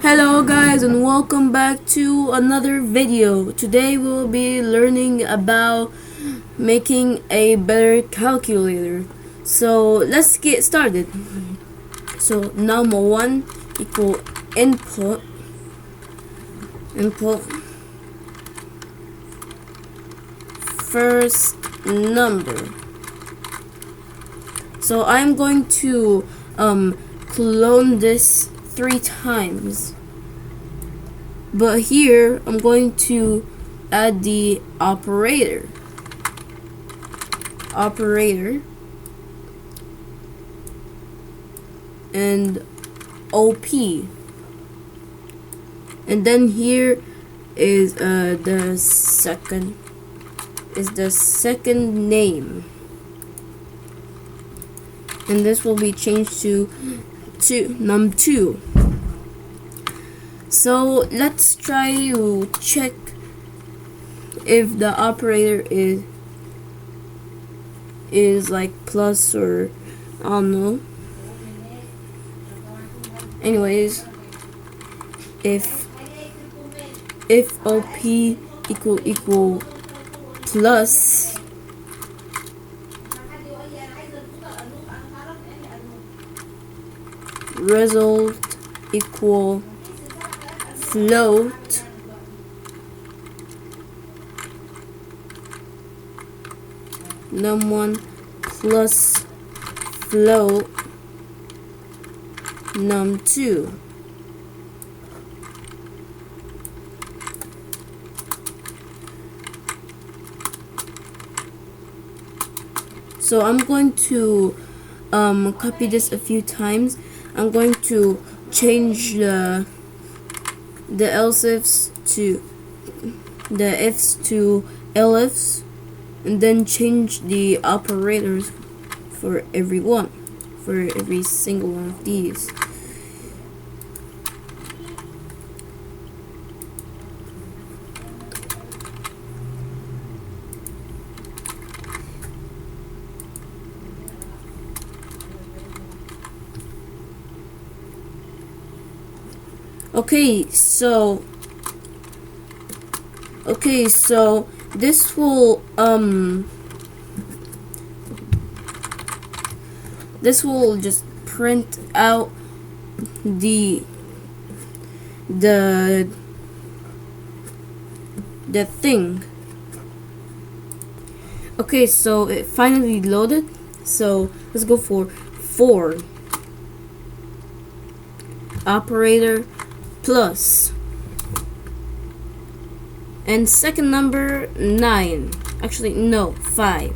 Hello guys and welcome back to another video. Today we'll be learning about making a better calculator. So let's get started. So number one equal input first number. So I'm going to clone this 3 times, but here I'm going to add the operator and OP, and then here is the second name, and this will be changed to num2. So let's try to check if the operator is like plus, or I don't know. Anyways, if OP equal plus, result equal float, num1 plus float num2. So I'm going to copy this a few times. I'm going to change the else-ifs to the ifs to elifs, and then change the operators for every single one of these. Okay, so this will just print out the thing. Okay, so it finally loaded. So let's go for operator plus, and second number 9, actually no, 5.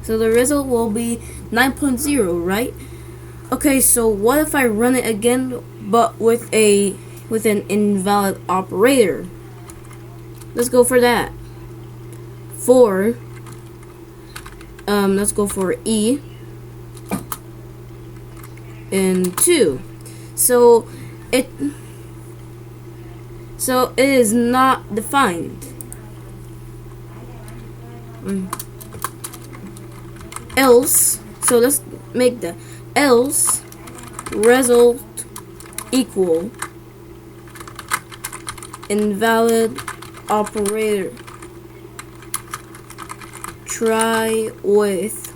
So the result will be 9.0, right? Okay, so what if I run it again, but with an invalid operator? Let's go for that. Let's go for E and 2. So it is not defined. Else, so let's make the else result equal invalid operator. Try with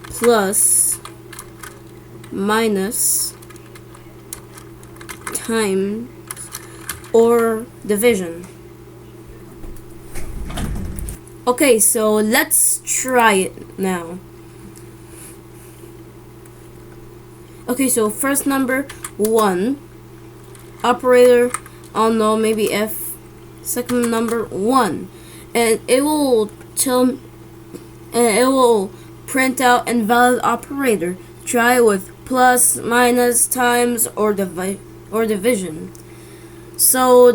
plus, minus, times, or division. Okay, so let's try it now. Okay, so first number 1, operator, I don't know, maybe F. Second number 1, and it will print out invalid operator. Try with plus, minus, times, or division. So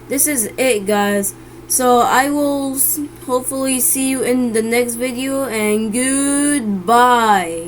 this is it, guys. So I will hopefully see you in the next video, and goodbye.